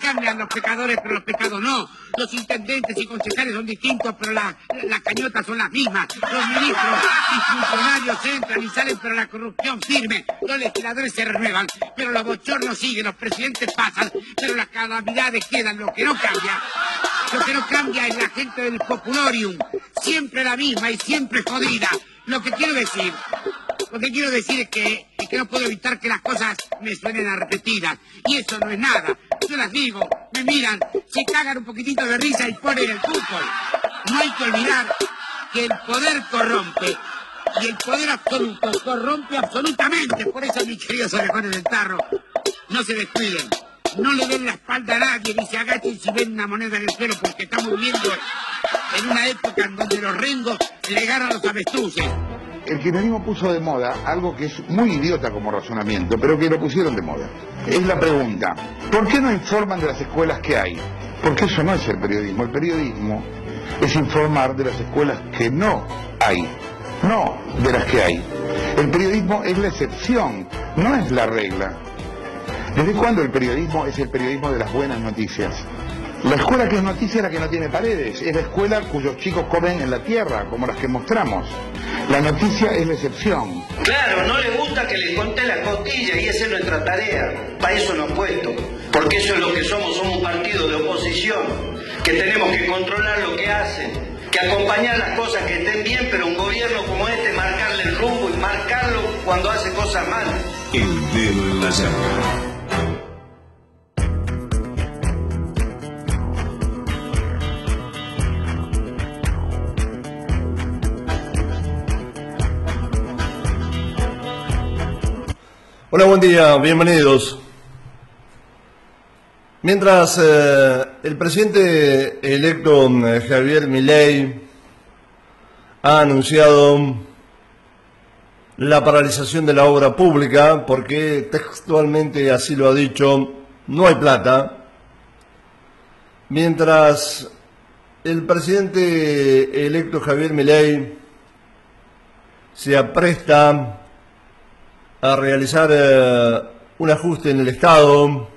cambian los pecadores, pero los pecados no. Los intendentes y concejales son distintos, pero las cañotas son las mismas. Los ministros y funcionarios entran y salen, pero la corrupción firme. Los legisladores se renuevan, pero los bochornos siguen. Los presidentes pasan, pero las calamidades quedan. Lo que no cambia es la gente del populorium. Siempre la misma y siempre jodida. Lo que quiero decir es que no puedo evitar que las cosas me suenen a repetidas. Y eso no es nada. Yo las digo, me miran, se cagan un poquitito de risa y ponen el fútbol. No hay que olvidar que el poder corrompe. Y el poder absoluto corrompe absolutamente. Por eso, mis queridos orejones del tarro, no se descuiden. No le den la espalda a nadie ni se agachen si ven una moneda en el suelo, porque estamos viviendo en una época en donde los rengos le ganan a los avestruces. El kirchnerismo puso de moda algo que es muy idiota como razonamiento, pero que lo pusieron de moda. Es la pregunta: ¿por qué no informan de las escuelas que hay? Porque eso no es el periodismo. El periodismo es informar de las escuelas que no hay, no de las que hay. El periodismo es la excepción, no es la regla. ¿Desde cuándo el periodismo es el periodismo de las buenas noticias? La escuela que es noticia es la que no tiene paredes, es la escuela cuyos chicos comen en la tierra, como las que mostramos. La noticia es la excepción. Claro, no les gusta que les conté la costilla y esa es nuestra tarea. Para eso nos puesto, porque eso es lo que somos un partido de oposición, que tenemos que controlar lo que hacen, que acompañar las cosas que estén bien, pero un gobierno como este marcarle el rumbo y marcarlo cuando hace cosas malas. El dedo en la llaga. Hola, buen día, bienvenidos. Mientras el presidente electo Javier Milei ha anunciado la paralización de la obra pública, porque textualmente así lo ha dicho, no hay plata. Mientras el presidente electo Javier Milei se apresta a realizar un ajuste en el Estado,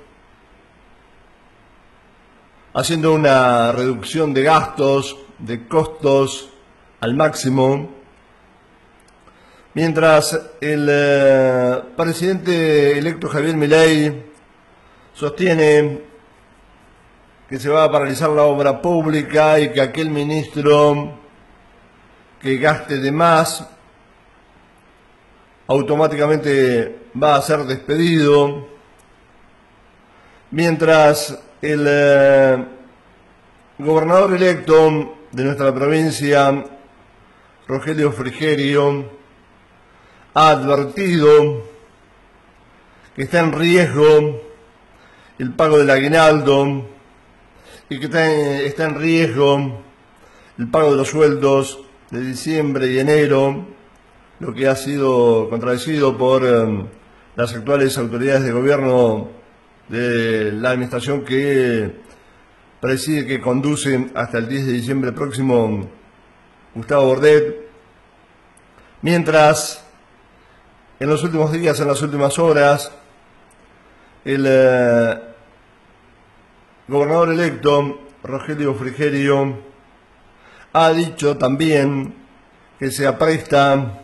haciendo una reducción de gastos, de costos al máximo, mientras el presidente electo Javier Milei sostiene que se va a paralizar la obra pública y que aquel ministro que gaste de más automáticamente va a ser despedido, mientras el gobernador electo de nuestra provincia, Rogelio Frigerio, ha advertido que está en riesgo el pago del aguinaldo y que está en riesgo el pago de los sueldos de diciembre y enero, lo que ha sido contradecido por las actuales autoridades de gobierno de la administración que preside, que conduce hasta el 10 de diciembre próximo Gustavo Bordet. Mientras, en los últimos días, en las últimas horas, el gobernador electo, Rogelio Frigerio, ha dicho también que se apresta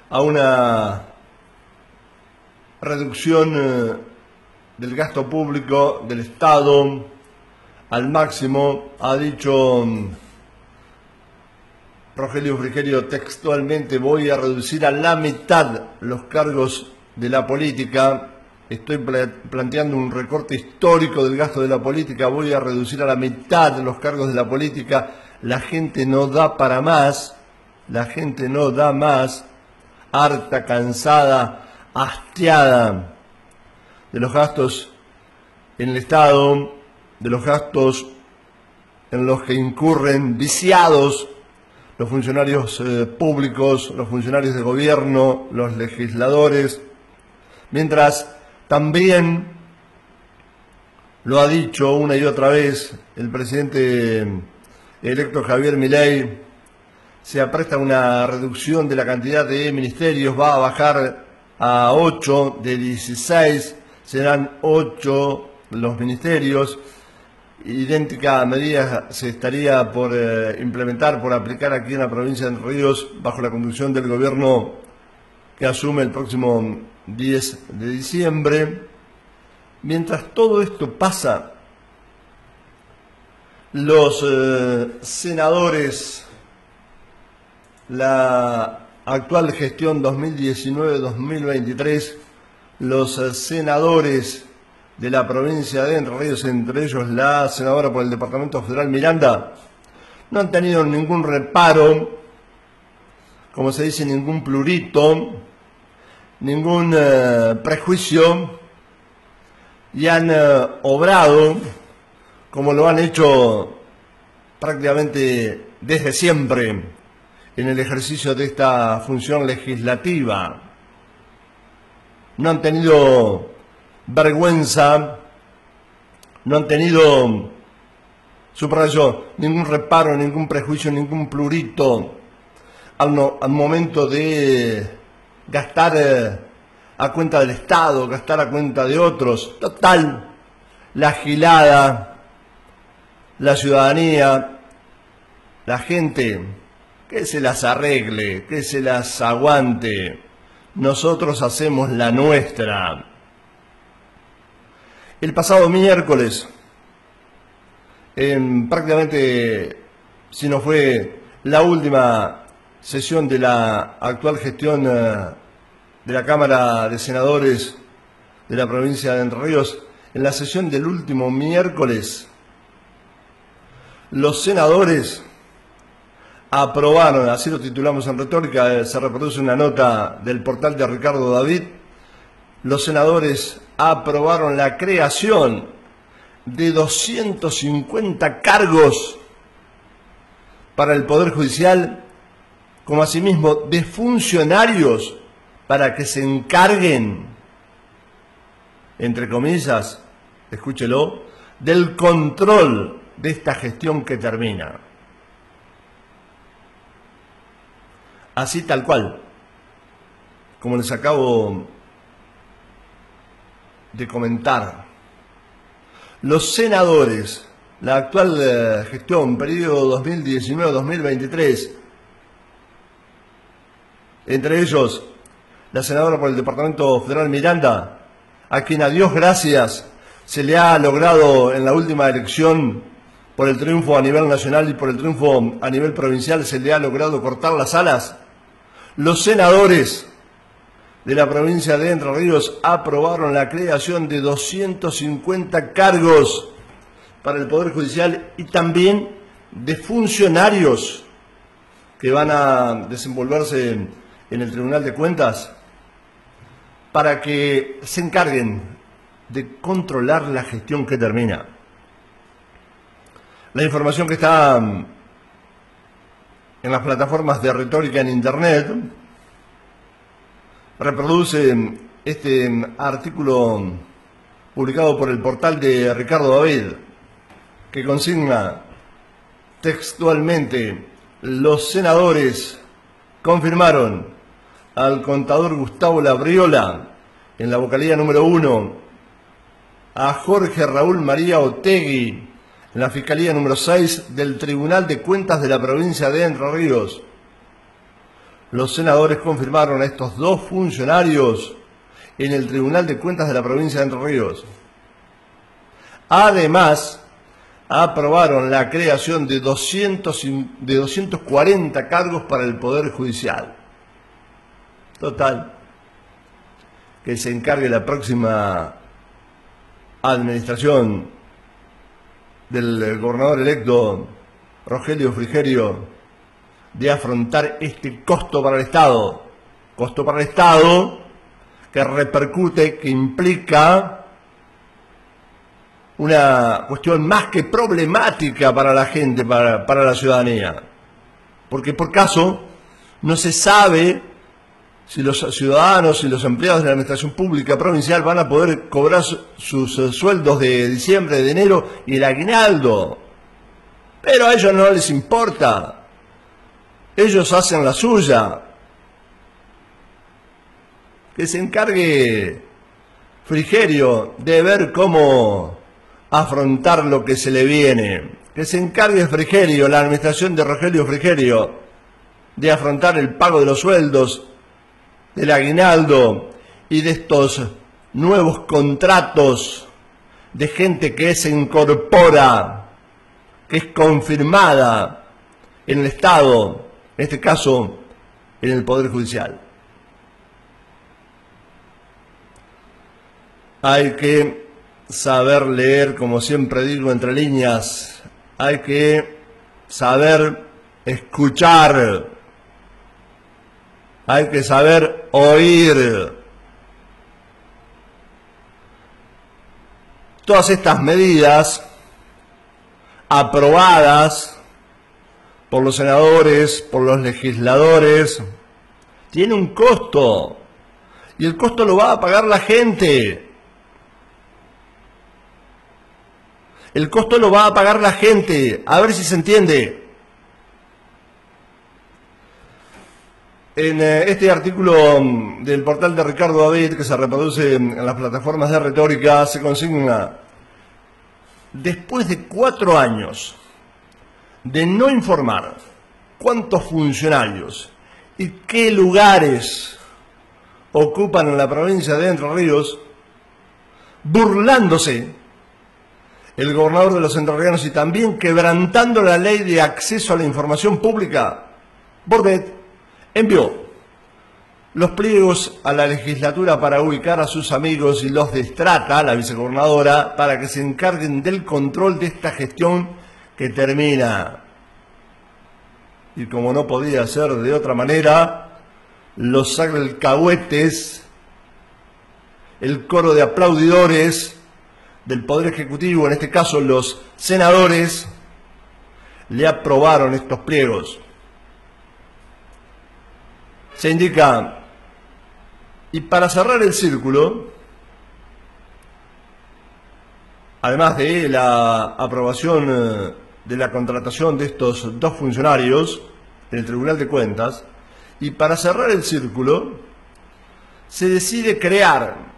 a una reducción del gasto público del Estado al máximo. Ha dicho Rogelio Frigerio textualmente: voy a reducir a la mitad los cargos de la política, estoy planteando un recorte histórico del gasto de la política, voy a reducir a la mitad los cargos de la política. La gente no da para más, la gente no da más, harta, cansada, hastiada de los gastos en el Estado, de los gastos en los que incurren viciados los funcionarios públicos, los funcionarios de gobierno, los legisladores, mientras también lo ha dicho una y otra vez el presidente electo Javier Milei, se apresta a una reducción de la cantidad de ministerios, va a bajar a 8 de 16, serán 8 los ministerios. Idéntica medida se estaría por implementar, por aplicar aquí en la provincia de Entre Ríos, bajo la conducción del gobierno que asume el próximo 10 de diciembre. Mientras todo esto pasa, los senadores, la actual gestión 2019-2023, los senadores de la provincia de Entre Ríos, entre ellos la senadora por el Departamento Federal Miranda, no han tenido ningún reparo, como se dice, ningún plurito, ningún prejuicio, y han obrado como lo han hecho prácticamente desde siempre en el ejercicio de esta función legislativa. No han tenido vergüenza, no han tenido, subrayo, ningún reparo, ningún prejuicio, ningún plurito al momento de gastar a cuenta del Estado, gastar a cuenta de otros. Total, la gilada, la ciudadanía, la gente, que se las arregle, que se las aguante. Nosotros hacemos la nuestra. El pasado miércoles, prácticamente, si no fue la última sesión de la actual gestión de la Cámara de Senadores de la provincia de Entre Ríos, en la sesión del último miércoles, los senadores aprobaron, así lo titulamos en Retórica, se reproduce una nota del portal de Ricardo David, los senadores aprobaron la creación de 250 cargos para el Poder Judicial, como asimismo de funcionarios para que se encarguen, entre comillas, escúchelo, del control de esta gestión que termina. Así tal cual, como les acabo de comentar, los senadores, la actual gestión, periodo 2019-2023, entre ellos la senadora por el Departamento Federal Miranda, a quien a Dios gracias se le ha logrado en la última elección, por el triunfo a nivel nacional y por el triunfo a nivel provincial, se le ha logrado cortar las alas. Los senadores de la provincia de Entre Ríos aprobaron la creación de 250 cargos para el Poder Judicial y también de funcionarios que van a desenvolverse en el Tribunal de Cuentas para que se encarguen de controlar la gestión que termina. La información que está en las plataformas de Retórica en Internet reproduce este artículo publicado por el portal de Ricardo David, que consigna textualmente: los senadores confirmaron al contador Gustavo Labriola en la vocalía número 1, a Jorge Raúl María Otegui en la Fiscalía número 6 del Tribunal de Cuentas de la provincia de Entre Ríos. Los senadores confirmaron a estos dos funcionarios en el Tribunal de Cuentas de la provincia de Entre Ríos. Además, aprobaron la creación de 240 cargos para el Poder Judicial. Total, que se encargue la próxima administración del gobernador electo Rogelio Frigerio de afrontar este costo para el Estado. Costo para el Estado que repercute, que implica una cuestión más que problemática para la gente, para la ciudadanía. Porque por caso no se sabe si los ciudadanos y los empleados de la administración pública provincial van a poder cobrar sus sueldos de diciembre, de enero y el aguinaldo. Pero a ellos no les importa. Ellos hacen la suya. Que se encargue Frigerio de ver cómo afrontar lo que se le viene. Que se encargue Frigerio, la administración de Rogelio Frigerio, de afrontar el pago de los sueldos, del aguinaldo y de estos nuevos contratos de gente que se incorpora, que es confirmada en el Estado, en este caso en el Poder Judicial. Hay que saber leer, como siempre digo, entre líneas. Hay que saber escuchar. Hay que saber oír. Todas estas medidas aprobadas por los senadores, por los legisladores, tienen un costo. Y el costo lo va a pagar la gente. El costo lo va a pagar la gente. A ver si se entiende. En este artículo del portal de Ricardo David, que se reproduce en las plataformas de retórica, se consigna: después de 4 años de no informar cuántos funcionarios y qué lugares ocupan en la provincia de Entre Ríos, burlándose el gobernador de los entrerrianos y también quebrantando la ley de acceso a la información pública, Bordet envió los pliegos a la legislatura para ubicar a sus amigos y los de Estrata, la vicegobernadora, para que se encarguen del control de esta gestión que termina. Y como no podía ser de otra manera, los alcahuetes, el coro de aplaudidores del Poder Ejecutivo, en este caso los senadores, le aprobaron estos pliegos. Se indica, y para cerrar el círculo, además de la aprobación de la contratación de estos 2 funcionarios en el Tribunal de Cuentas, y para cerrar el círculo, se decide crear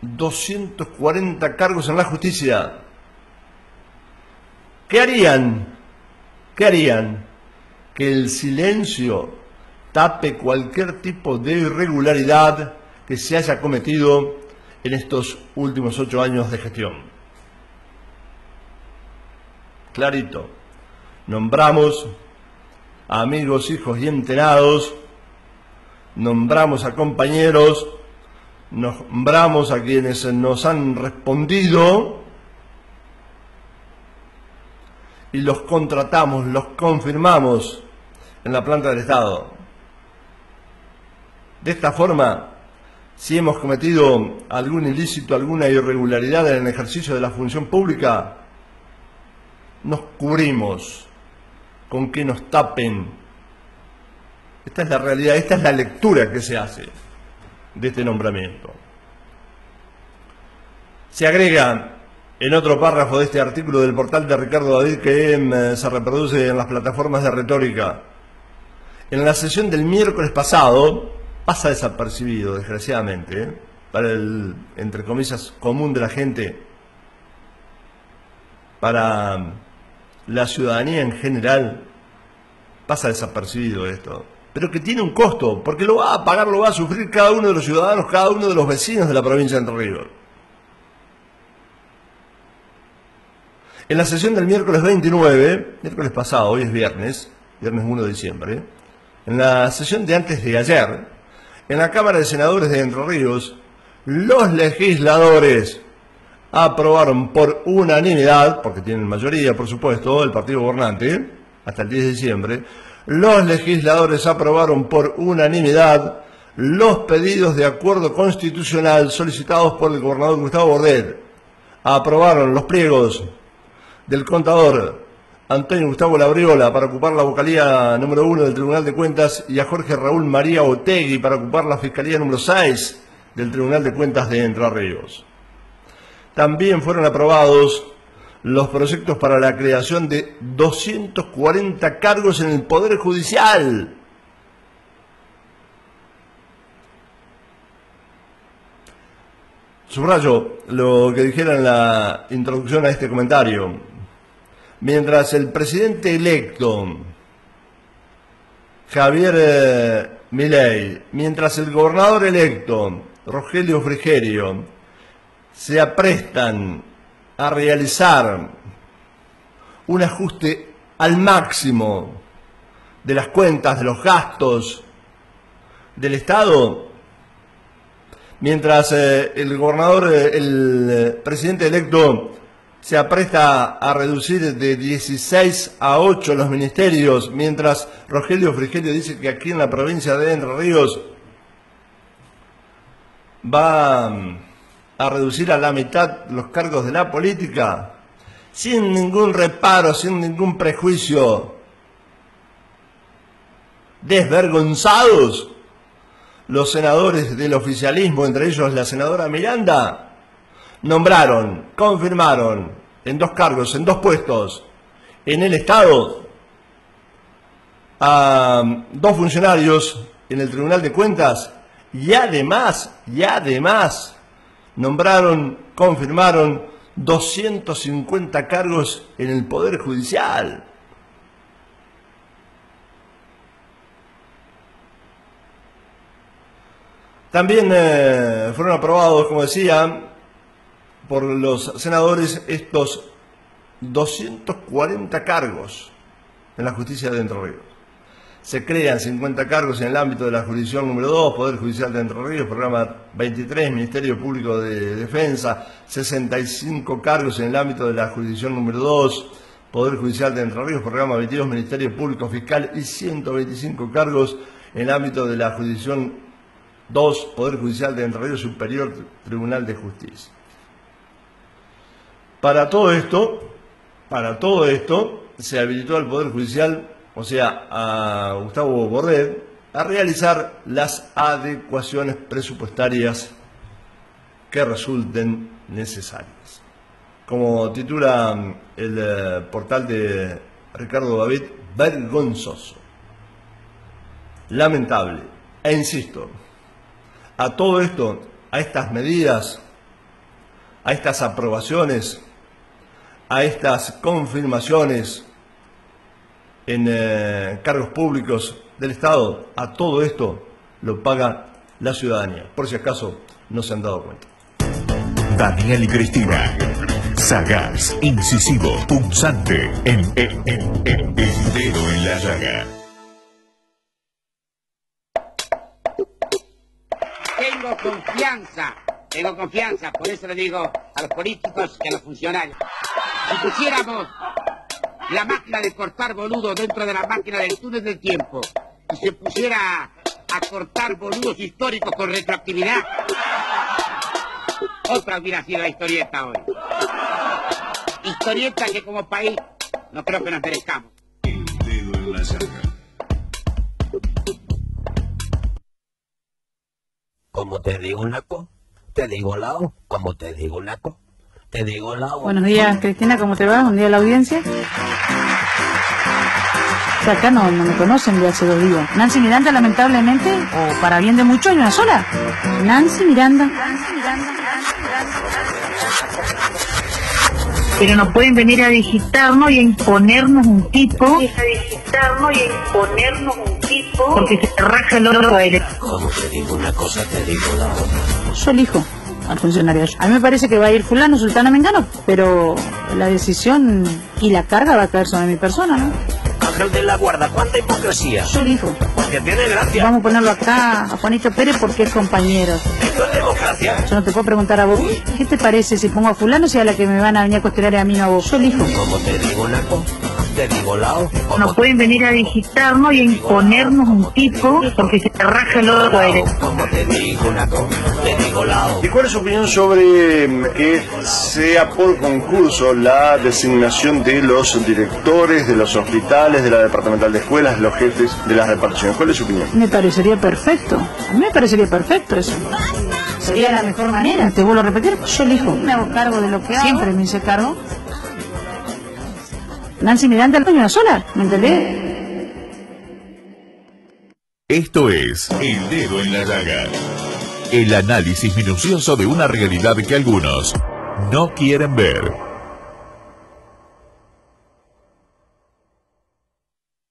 240 cargos en la justicia. ¿Qué harían? ¿Qué harían? Que el silencio tape cualquier tipo de irregularidad que se haya cometido en estos últimos 8 años de gestión. Clarito. Nombramos a amigos, hijos y entenados, nombramos a compañeros, nombramos a quienes nos han respondido y los contratamos, los confirmamos en la planta del Estado. De esta forma, si hemos cometido algún ilícito, alguna irregularidad en el ejercicio de la función pública, nos cubrimos con que nos tapen. Esta es la realidad, esta es la lectura que se hace de este nombramiento. Se agrega en otro párrafo de este artículo del portal de Ricardo David, que se reproduce en las plataformas de retórica: en la sesión del miércoles pasado, pasa desapercibido, desgraciadamente, para el, entre comillas, común de la gente, para la ciudadanía en general, pasa desapercibido esto. Pero que tiene un costo, porque lo va a pagar, lo va a sufrir cada uno de los ciudadanos, cada uno de los vecinos de la provincia de Entre Ríos. En la sesión del miércoles 29, miércoles pasado, hoy es viernes 1 de diciembre, en la sesión de antes de ayer, en la Cámara de Senadores de Entre Ríos, los legisladores aprobaron por unanimidad, porque tienen mayoría, por supuesto, el partido gobernante, hasta el 10 de diciembre, los legisladores aprobaron por unanimidad los pedidos de acuerdo constitucional solicitados por el gobernador Gustavo Bordet. Aprobaron los pliegos del contador Antonio Gustavo Labriola para ocupar la vocalía número 1 del Tribunal de Cuentas y a Jorge Raúl María Otegui para ocupar la fiscalía número 6 del Tribunal de Cuentas de Entre Ríos. También fueron aprobados los proyectos para la creación de 240 cargos en el Poder Judicial. subrayo lo que dijera en la introducción a este comentario. Mientras el presidente electo, Javier Milei, mientras el gobernador electo, Rogelio Frigerio, se aprestan a realizar un ajuste al máximo de las cuentas, de los gastos del Estado, mientras el gobernador, el presidente electo, se apresta a reducir de 16 a 8 los ministerios, mientras Rogelio Frigerio dice que aquí en la provincia de Entre Ríos va a reducir a la mitad los cargos de la política, sin ningún reparo, sin ningún prejuicio. Desvergonzados, los senadores del oficialismo, entre ellos la senadora Miranda, nombraron, confirmaron en 2 cargos, en 2 puestos en el Estado a 2 funcionarios en el Tribunal de Cuentas y además nombraron, confirmaron 250 cargos en el Poder Judicial. También fueron aprobados, como decía, por los senadores estos 240 cargos en la justicia de Entre Ríos. Se crean 50 cargos en el ámbito de la jurisdicción número 2, Poder Judicial de Entre Ríos, programa 23, Ministerio Público de Defensa, 65 cargos en el ámbito de la jurisdicción número 2, Poder Judicial de Entre Ríos, programa 22, Ministerio Público Fiscal, y 125 cargos en el ámbito de la jurisdicción 2, Poder Judicial de Entre Ríos, Superior Tribunal de Justicia. Para todo esto, se habilitó al Poder Judicial, o sea, a Gustavo Bordet, a realizar las adecuaciones presupuestarias que resulten necesarias. Como titula el portal de Ricardo David, vergonzoso, lamentable, e insisto, a todo esto, a estas medidas, a estas aprobaciones, a estas confirmaciones en cargos públicos del Estado, a todo esto lo paga la ciudadanía, por si acaso no se han dado cuenta. Daniel y Cristina, sagaz, incisivo, punzante, el dedo en la llaga. Tengo confianza, por eso le digo a los políticos y a los funcionarios. Si pusiéramos la máquina de cortar boludos dentro de la máquina del túnel del tiempo y se pusiera a cortar boludos históricos con retroactividad, otra hubiera sido la historieta hoy. Historieta que como país no creo que nos merezcamos. El dedo en la llaga. Como te digo naco, te digo lao, como te digo naco, te digo lao. Buenos días, Cristina, ¿cómo te va? Un día a la audiencia. O sea, acá no me conocen de hace 2 días. Nancy Miranda, lamentablemente, o para bien de muchos, hay una sola. Nancy Miranda. Pero no pueden venir a digitarnos y a imponernos un tipo. Porque se te raja el oro aire. Como te digo una cosa, te digo la otra. Yo elijo al funcionario. A mí me parece que va a ir fulano, sultana, mengano, pero la decisión y la carga va a caer sobre mi persona, ¿no? Ángel de la guarda, cuánta hipocresía. Yo elijo. Porque tiene gracia. Vamos a ponerlo acá a Juanito Pérez porque es compañero. Esto es democracia. Yo no te puedo preguntar a vos. ¿Qué te parece si pongo a fulano si a la que me van a venir a cuestionar a mí no a vos? Yo elijo. Como te digo naco, te digo lao. No pueden venir a digitarnos y a imponernos un tipo porque se te raja el oro aire. Como te digo naco, te digo lao. ¿Y cuál es su opinión sobre que sea por concurso la designación de los directores de los hospitales, de la departamental de escuelas, los jefes de las reparticiones? ¿Cuál es su opinión? Me parecería perfecto. A mí me parecería perfecto eso. Sería la mejor manera. Te vuelvo a repetir, yo elijo. Me hago cargo de lo que hago. Siempre me hice cargo. Nancy Miranda, el una sola, ¿me entendés? Esto es El Dedo en la Llaga. El análisis minucioso de una realidad que algunos no quieren ver.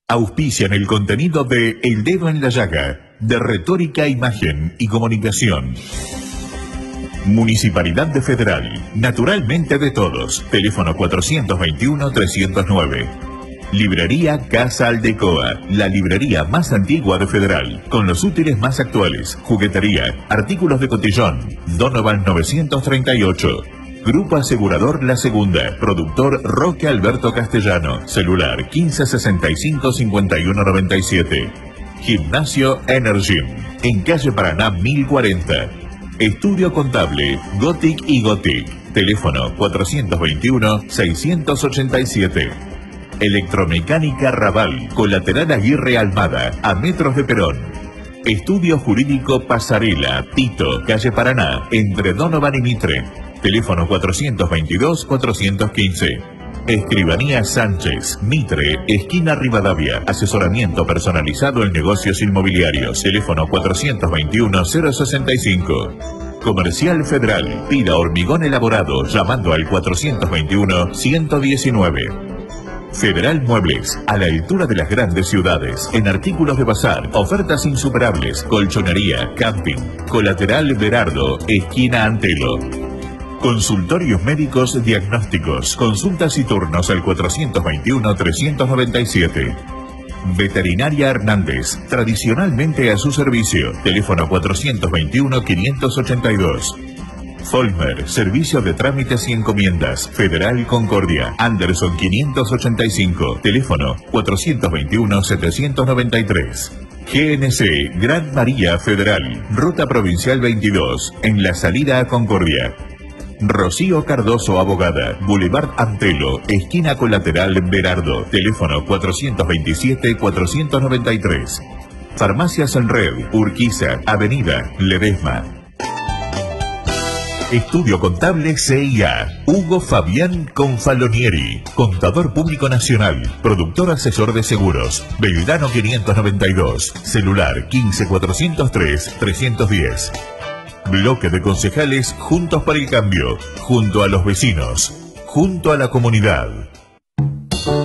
Auspician el contenido de El Dedo en la Llaga, de Retórica, Imagen y Comunicación. Municipalidad de Federal, naturalmente de todos. Teléfono 421-309. Librería Casa Aldecoa, la librería más antigua de Federal, con los útiles más actuales, juguetería, artículos de cotillón. Donovan 938. Grupo Asegurador La Segunda, productor Roque Alberto Castellano, celular 1565-5197. Gimnasio Energym, en calle Paraná 1040. Estudio Contable, Gothic y Gothic, teléfono 421-687. Electromecánica Raval, colateral Aguirre Almada, a metros de Perón. Estudio Jurídico Pasarela, Tito, calle Paraná, entre Donovan y Mitre. Teléfono 422-415. Escribanía Sánchez, Mitre, esquina Rivadavia. Asesoramiento personalizado en negocios inmobiliarios. Teléfono 421-065. Comercial Federal. Pida hormigón elaborado llamando al 421-119. Federal Muebles, a la altura de las grandes ciudades, en artículos de bazar, ofertas insuperables, colchonería, camping. Colateral Berardo, esquina Antelo. Consultorios médicos diagnósticos, consultas y turnos al 421-397. Veterinaria Hernández, tradicionalmente a su servicio. Teléfono 421-582. Folmer, servicio de trámites y encomiendas. Federal Concordia, Anderson 585. Teléfono 421-793. GNC, Gran María Federal, Ruta Provincial 22, en la salida a Concordia. Rocío Cardoso Abogada, Boulevard Antelo, esquina colateral Berardo, teléfono 427-493. Farmacias en Red, Urquiza, Avenida Ledesma. Estudio Contable CIA, Hugo Fabián Confalonieri, Contador Público Nacional, Productor Asesor de Seguros, Belgrano 592, celular 15-403-310. Bloque de concejales Juntos para el Cambio, junto a los vecinos, junto a la comunidad.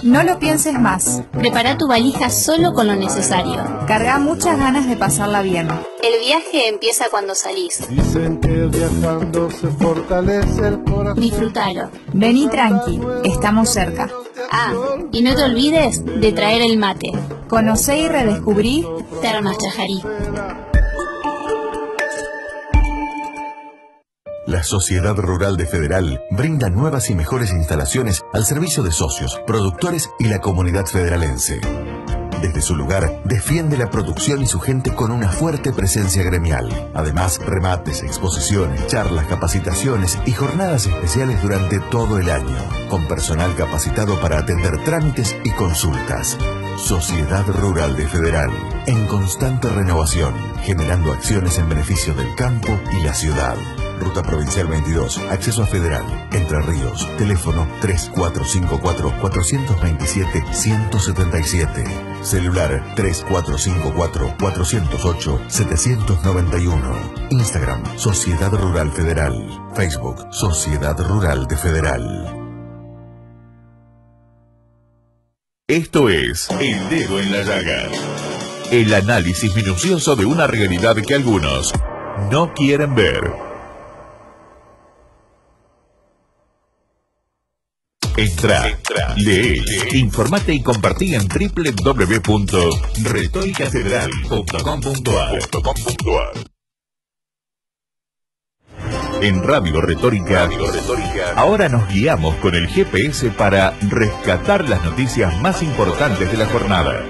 No lo pienses más. Prepara tu valija solo con lo necesario. Carga muchas ganas de pasarla bien. El viaje empieza cuando salís. Dicen que viajando se fortalece el corazón. Disfrútalo. Vení tranqui, estamos cerca. Ah, y no te olvides de traer el mate. Conocé y redescubrí Termas Chajarí. La Sociedad Rural de Federal brinda nuevas y mejores instalaciones al servicio de socios, productores y la comunidad federalense. Desde su lugar, defiende la producción y su gente con una fuerte presencia gremial. Además, remates, exposiciones, charlas, capacitaciones y jornadas especiales durante todo el año, con personal capacitado para atender trámites y consultas. Sociedad Rural de Federal, en constante renovación, generando acciones en beneficio del campo y la ciudad. Ruta Provincial 22, acceso a Federal, Entre Ríos, teléfono 3454-427-177, celular 3454-408-791, Instagram, Sociedad Rural Federal, Facebook, Sociedad Rural de Federal. Esto es El Dedo en la Llaga, el análisis minucioso de una realidad que algunos no quieren ver. Entra, lee, informate y compartí en www.retoricafederal.com.ar. En Radio Retórica, ahora nos guiamos con el GPS para rescatar las noticias más importantes de la jornada.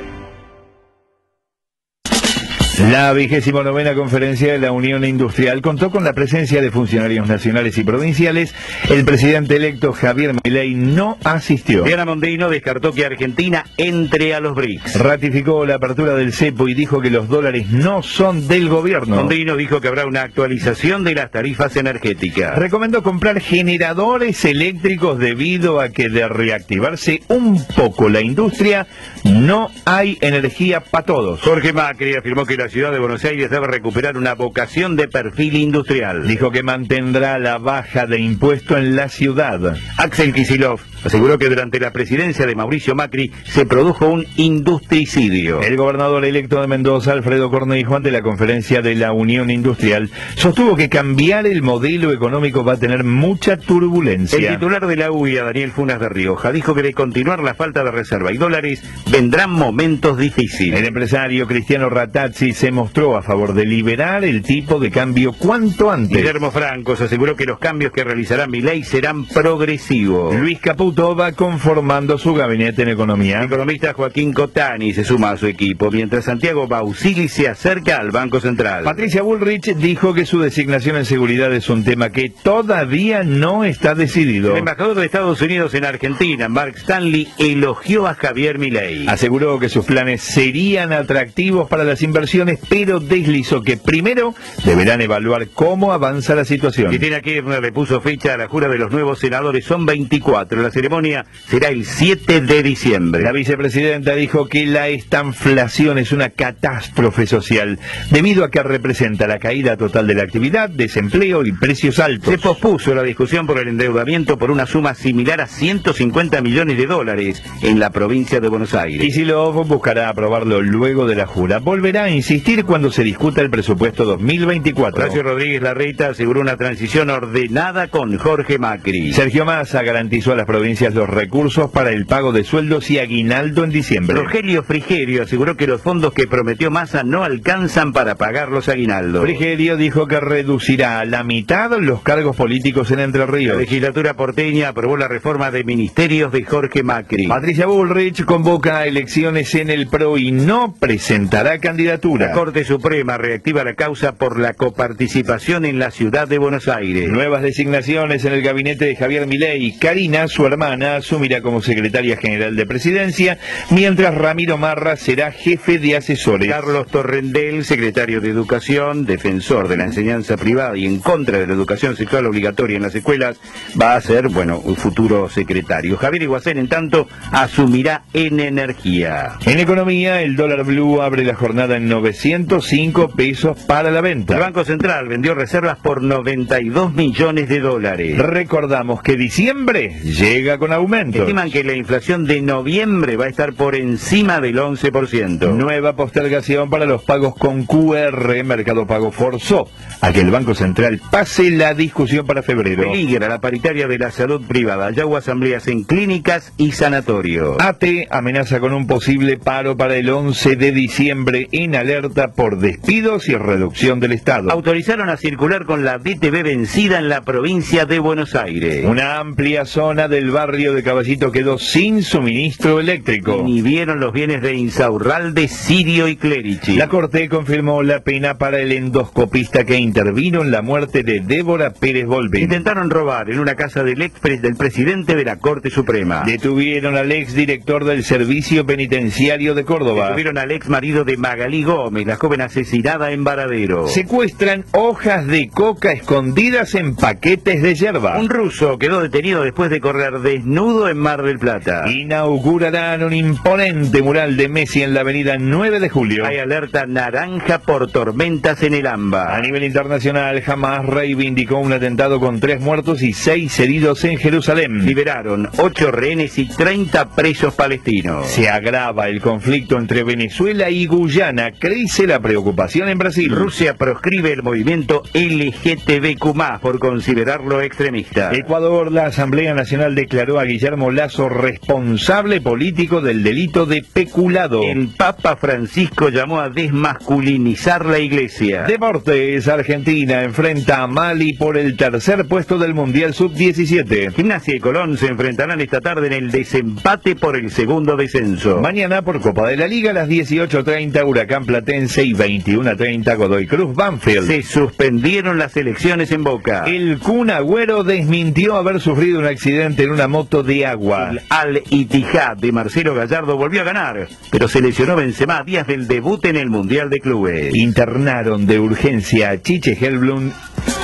La 29ª Conferencia de la Unión Industrial contó con la presencia de funcionarios nacionales y provinciales. El presidente electo Javier Milei no asistió. Diana Mondino descartó que Argentina entre a los BRICS. Ratificó la apertura del cepo y dijo que los dólares no son del gobierno. Mondino dijo que habrá una actualización de las tarifas energéticas. Recomendó comprar generadores eléctricos debido a que de reactivarse un poco la industria no hay energía para todos. Jorge Macri afirmó que la la ciudad de Buenos Aires debe recuperar una vocación de perfil industrial. Dijo que mantendrá la baja de impuesto en la ciudad. Axel Kicillof aseguró que durante la presidencia de Mauricio Macri se produjo un industricidio. El gobernador electo de Mendoza, Alfredo Cornejo, ante la conferencia de la Unión Industrial, sostuvo que cambiar el modelo económico va a tener mucha turbulencia. El titular de la UIA, Daniel Funas de Rioja, dijo que de continuar la falta de reserva y dólares vendrán momentos difíciles. El empresario Cristiano Ratazzi se mostró a favor de liberar el tipo de cambio cuanto antes. Guillermo Franco aseguró que los cambios que realizará Milei serán progresivos. Luis Caputo va conformando su gabinete en economía. El economista Joaquín Cotani se suma a su equipo, mientras Santiago Bausili se acerca al Banco Central. Patricia Bullrich dijo que su designación en seguridad es un tema que todavía no está decidido. El embajador de Estados Unidos en Argentina, Mark Stanley, elogió a Javier Milei. Aseguró que sus planes serían atractivos para las inversiones, pero deslizó que primero deberán evaluar cómo avanza la situación. Cristina Kirchner le puso fecha a la jura de los nuevos senadores, son 24. La ceremonia será el 7 de diciembre. La vicepresidenta dijo que la estanflación es una catástrofe social, debido a que representa la caída total de la actividad, desempleo y precios altos. Se pospuso la discusión por el endeudamiento por una suma similar a 150 millones de dólares en la provincia de Buenos Aires. Kicillof buscará aprobarlo luego de la jura. Volverá a insistir cuando se discuta el presupuesto 2024. Horacio Rodríguez Larreta aseguró una transición ordenada con Jorge Macri. Sergio Massa garantizó a las provincias los recursos para el pago de sueldos y aguinaldo en diciembre. Rogelio Frigerio aseguró que los fondos que prometió Massa no alcanzan para pagar los aguinaldos. Frigerio dijo que reducirá a la mitad los cargos políticos en Entre Ríos. La legislatura porteña aprobó la reforma de ministerios de Jorge Macri. Patricia Bullrich convoca a elecciones en el PRO y no presentará candidatura. La Corte Suprema reactiva la causa por la coparticipación en la ciudad de Buenos Aires. Nuevas designaciones en el gabinete de Javier Milei. Karina, su hermana, asumirá como secretaria general de Presidencia, mientras Ramiro Marra será jefe de asesores. Carlos Torrendel, secretario de Educación, defensor de la enseñanza privada y en contra de la educación sexual obligatoria en las escuelas, va a ser, un futuro secretario. Javier Iguacén, en tanto, asumirá en energía. En economía, el dólar blue abre la jornada en 905 pesos para la venta. El Banco Central vendió reservas por 92 millones de dólares. Recordamos que diciembre llega con aumentos. Estiman que la inflación de noviembre va a estar por encima del 11%. Nueva postergación para los pagos con QR. Mercado Pago forzó a que el Banco Central pase la discusión para febrero. Peligra la paritaria de la salud privada. Ya hubo asambleas en clínicas y sanatorios. ATE amenaza con un posible paro para el 11 de diciembre en alerta por despidos y reducción del Estado. Autorizaron a circular con la DTV vencida en la provincia de Buenos Aires. Una amplia zona del barrio de Caballito quedó sin suministro eléctrico. Inhibieron los bienes de Insaurralde, Sirio y Clerici. La Corte confirmó la pena para el endoscopista que intervino en la muerte de Débora Pérez Volpe. Intentaron robar en una casa del presidente de la Corte Suprema. Detuvieron al exdirector del Servicio Penitenciario de Córdoba. Detuvieron al ex marido de Magalí Gómez, la joven asesinada en Varadero. Secuestran hojas de coca escondidas en paquetes de yerba. Un ruso quedó detenido después de correr desnudo en Mar del Plata. Inaugurarán un imponente mural de Messi en la avenida 9 de Julio. Hay alerta naranja por tormentas en el AMBA. A nivel internacional, Hamas reivindicó un atentado con 3 muertos y 6 heridos en Jerusalén. Liberaron 8 rehenes y 30 presos palestinos. Se agrava el conflicto entre Venezuela y Guyana. Crece la preocupación en Brasil. Rusia proscribe el movimiento LGTBQ+, por considerarlo extremista. Ecuador, la Asamblea Nacional declaró a Guillermo Lasso responsable político del delito de peculado. El Papa Francisco llamó a desmasculinizar la Iglesia. Deportes, Argentina enfrenta a Mali por el tercer puesto del Mundial Sub-17. Gimnasia y Colón se enfrentarán esta tarde en el desempate por el segundo descenso. Mañana por Copa de la Liga a las 18:30 Huracán Platense y 21:30 Godoy Cruz Banfield. Se suspendieron las elecciones en Boca. El Kun Agüero desmintió haber sufrido un accidente en una moto de agua. El Al-Ittihad de Marcelo Gallardo volvió a ganar, pero se lesionó Benzema a días del debut en el Mundial de Clubes. Internaron de urgencia a Chiche Helblum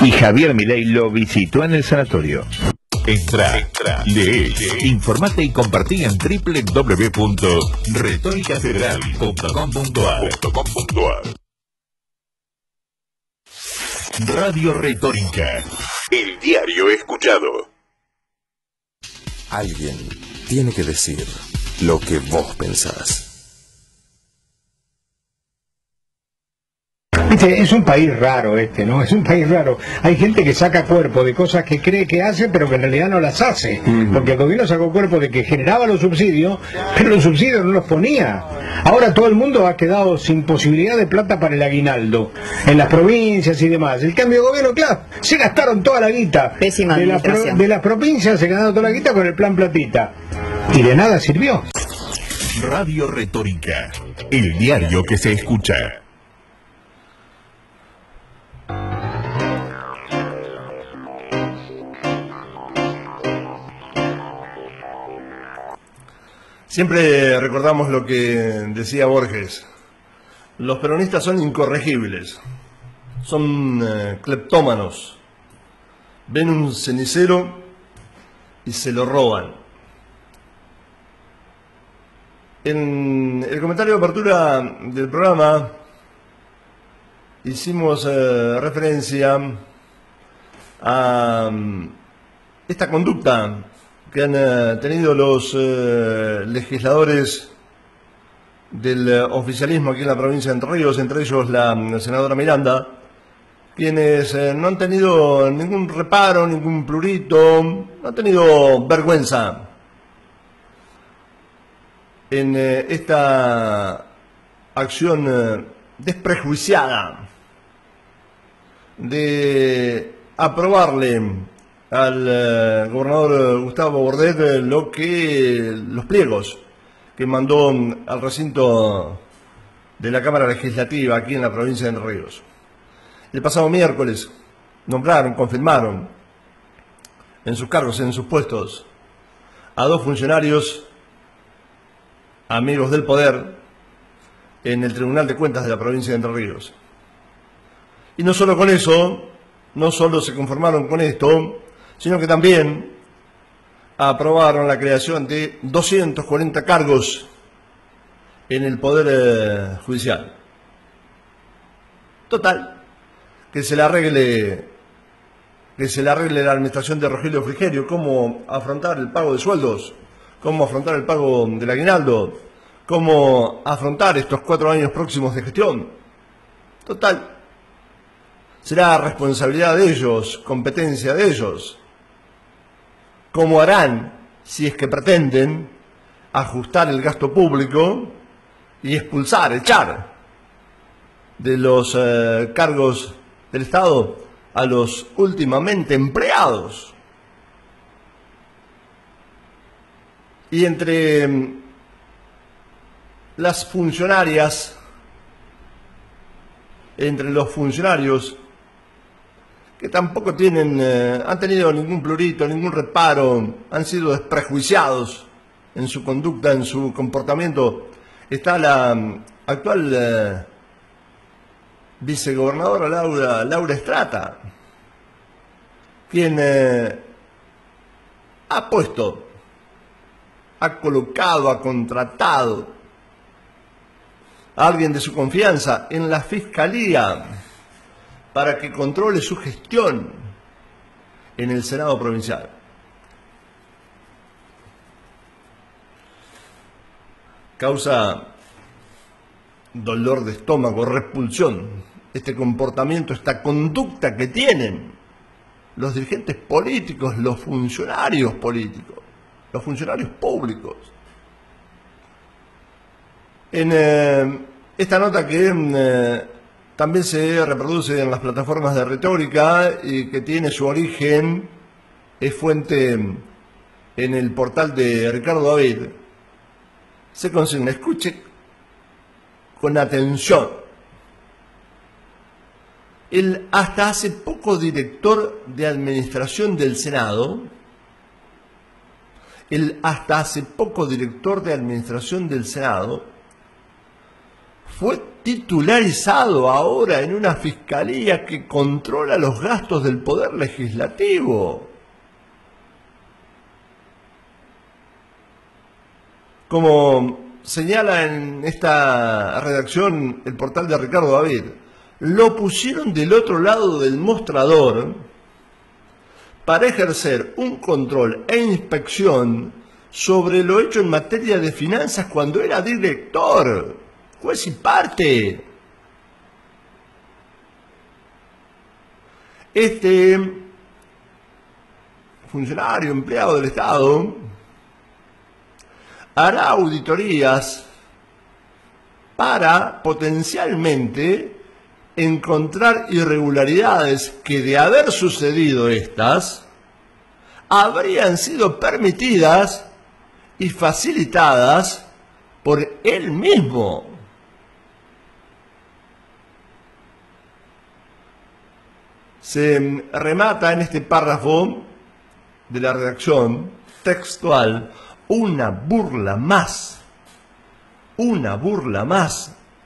y Javier Milei lo visitó en el sanatorio. Entra, lee, informate y compartí en www.retoricafederal.com.ar. Radio Retórica, el diario escuchado. Alguien tiene que decir lo que vos pensás. Viste, es un país raro este, ¿no? Es un país raro. Hay gente que saca cuerpo de cosas que cree que hace, pero que en realidad no las hace. Porque el gobierno sacó cuerpo de que generaba los subsidios, pero los subsidios no los ponía. Ahora todo el mundo ha quedado sin posibilidad de plata para el aguinaldo, en las provincias y demás. El cambio de gobierno, claro, se gastaron toda la guita. Pésima administración. De las provincias se ganaron toda la guita con el plan Platita. Y de nada sirvió. Radio Retórica, el diario que se escucha. Siempre recordamos lo que decía Borges. Los peronistas son incorregibles, son cleptómanos. Ven un cenicero y se lo roban. En el comentario de apertura del programa hicimos referencia a esta conducta que han tenido los legisladores del oficialismo aquí en la provincia de Entre Ríos, entre ellos la senadora Miranda, quienes no han tenido ningún reparo, ningún prurito, no han tenido vergüenza en esta acción desprejuiciada de aprobarle al gobernador Gustavo Bordet los pliegos que mandó al recinto de la Cámara Legislativa aquí en la provincia de Entre Ríos. El pasado miércoles nombraron, confirmaron en sus cargos, en sus puestos, a 2 funcionarios amigos del poder en el Tribunal de Cuentas de la provincia de Entre Ríos. Y no solo con eso, no solo se conformaron con esto, sino que también aprobaron la creación de 240 cargos en el Poder Judicial. Total, que se le arregle la administración de Rogelio Frigerio, cómo afrontar el pago de sueldos, cómo afrontar el pago del aguinaldo, cómo afrontar estos 4 años próximos de gestión. Total, será responsabilidad de ellos, competencia de ellos. ¿Cómo harán si es que pretenden ajustar el gasto público y expulsar, echar de los cargos del Estado a los últimamente empleados? Y entre las funcionarias, entre los funcionarios que tampoco han tenido ningún plurito, ningún reparo, han sido desprejuiciados en su conducta, en su comportamiento, está la actual vicegobernadora Laura Estrata, quien ha puesto, ha colocado, ha contratado a alguien de su confianza en la Fiscalía para que controle su gestión en el Senado provincial. Causa dolor de estómago, repulsión, este comportamiento, esta conducta que tienen los dirigentes políticos, los funcionarios políticos, los funcionarios públicos. En esta nota que también se reproduce en las plataformas de retórica y que tiene su origen, es fuente en el portal de Ricardo David, se consigna, escuche con atención, el hasta hace poco director de administración del Senado, fue titularizado ahora en una fiscalía que controla los gastos del Poder Legislativo. Como señala en esta redacción el portal de Ricardo David, lo pusieron del otro lado del mostrador para ejercer un control e inspección sobre lo hecho en materia de finanzas cuando era director, juez y parte. Este funcionario, empleado del Estado, hará auditorías para potencialmente encontrar irregularidades que, de haber sucedido estas, habrían sido permitidas y facilitadas por él mismo. Se remata en este párrafo de la redacción textual una burla más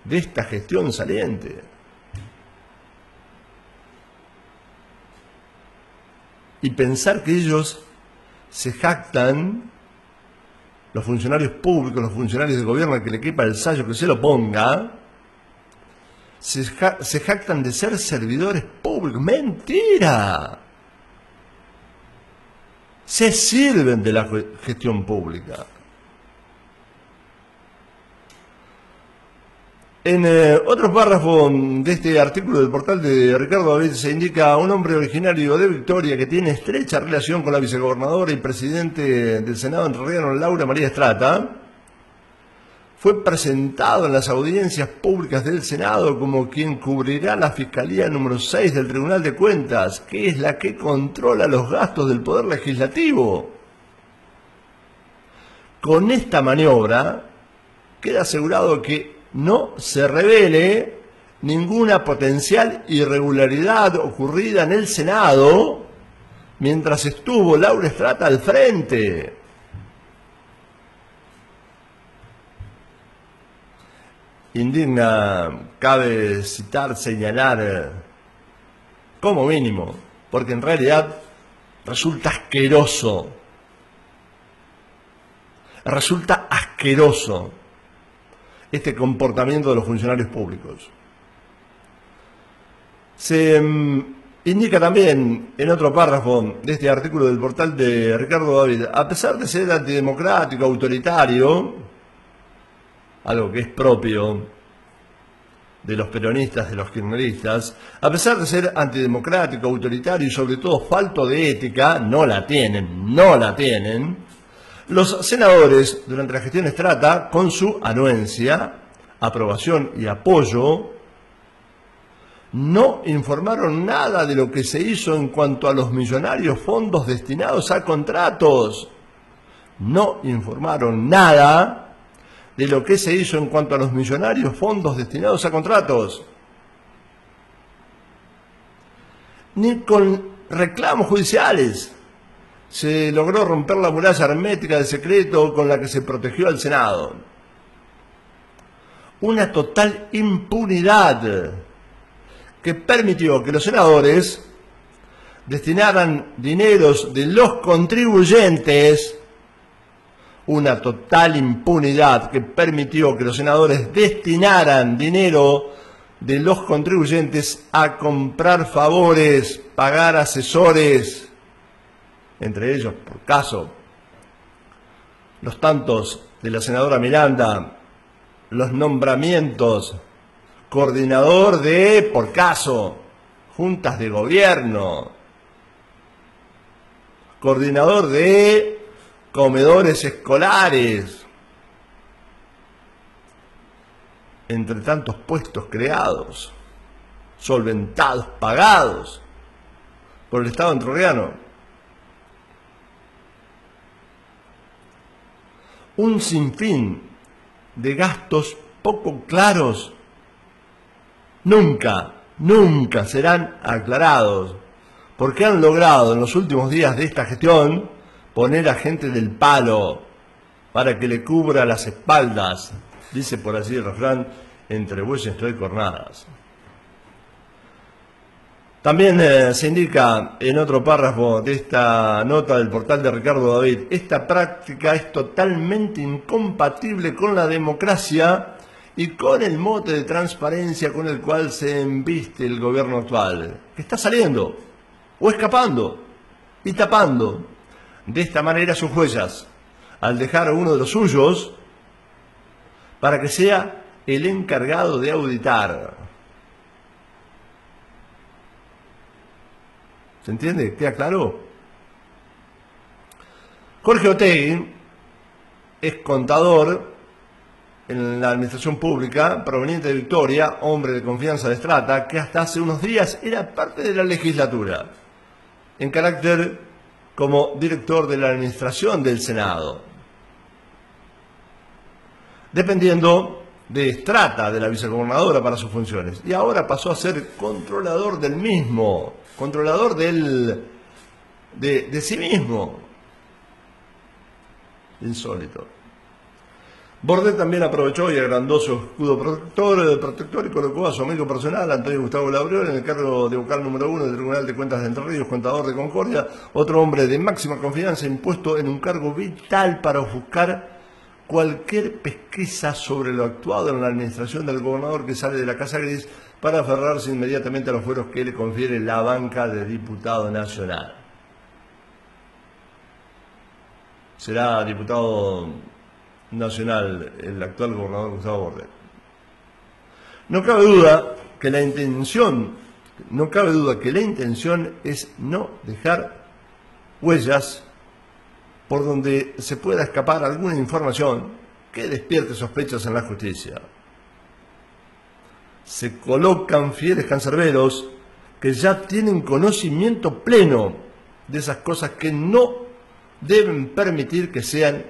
de esta gestión saliente. Y pensar que ellos se jactan, los funcionarios públicos, los funcionarios de gobierno, al que le quepa el sayo que se lo ponga, se jactan de ser servidores públicos. ¡Mentira! Se sirven de la gestión pública. En otro párrafo de este artículo del portal de Ricardo David se indica: un hombre originario de Victoria que tiene estrecha relación con la vicegobernadora y presidente del Senado entrerriano, Laura María Estrata, fue presentado en las audiencias públicas del Senado como quien cubrirá la Fiscalía número 6 del Tribunal de Cuentas, que es la que controla los gastos del Poder Legislativo. Con esta maniobra queda asegurado que no se revele ninguna potencial irregularidad ocurrida en el Senado mientras estuvo Laura Estrata al frente. Indigna, cabe citar, señalar, como mínimo, porque en realidad resulta asqueroso este comportamiento de los funcionarios públicos. Se indica también en otro párrafo de este artículo del portal de Ricardo David: a pesar de ser antidemocrático, autoritario, algo que es propio de los peronistas, de los kirchneristas, a pesar de ser antidemocrático, autoritario y sobre todo falto de ética, no la tienen, los senadores durante la gestión Estrata, con su anuencia, aprobación y apoyo, no informaron nada de lo que se hizo en cuanto a los millonarios fondos destinados a contratos. No informaron nada de lo que se hizo en cuanto a los millonarios fondos destinados a contratos. Ni con reclamos judiciales se logró romper la muralla hermética de secreto con la que se protegió al Senado. Una total impunidad que permitió que los senadores destinaran dineros de los contribuyentes, una total impunidad que permitió que los senadores destinaran dinero de los contribuyentes a comprar favores, pagar asesores, entre ellos, por caso, los tantos de la senadora Miranda, los nombramientos, coordinador de, por caso, juntas de gobierno, coordinador de comedores escolares, entre tantos puestos creados, solventados, pagados por el Estado entrerriano. Un sinfín de gastos poco claros nunca serán aclarados, porque han logrado en los últimos días de esta gestión poner a gente del palo para que le cubra las espaldas, dice por así el refrán, entre bueyes estoy cornadas. También se indica en otro párrafo de esta nota del portal de Ricardo David: esta práctica es totalmente incompatible con la democracia y con el mote de transparencia con el cual se embiste el gobierno actual, que está saliendo o escapando y tapando de esta manera sus huellas, al dejar a uno de los suyos para que sea el encargado de auditar. ¿Se entiende? ¿Queda claro? Jorge Otegi es contador en la administración pública, proveniente de Victoria, hombre de confianza de Strata, que hasta hace unos días era parte de la legislatura, en carácter como director de la administración del Senado, dependiendo de Strata, de la vicegobernadora, para sus funciones, y ahora pasó a ser controlador del mismo, controlador de sí mismo. Insólito. Bordet también aprovechó y agrandó su escudo protector y colocó a su amigo personal, Antonio Gustavo Labriol, en el cargo de vocal número 1 del Tribunal de Cuentas de Entre Ríos, contador de Concordia, otro hombre de máxima confianza impuesto en un cargo vital para ofuscar cualquier pesquisa sobre lo actuado en la administración del gobernador que sale de la Casa Gris para aferrarse inmediatamente a los fueros que le confiere la banca de diputado nacional. Será diputado nacional el actual gobernador Gustavo Bordet. No cabe duda que la intención es no dejar huellas por donde se pueda escapar alguna información que despierte sospechas en la justicia. Se colocan fieles cancerberos que ya tienen conocimiento pleno de esas cosas que no deben permitir que sean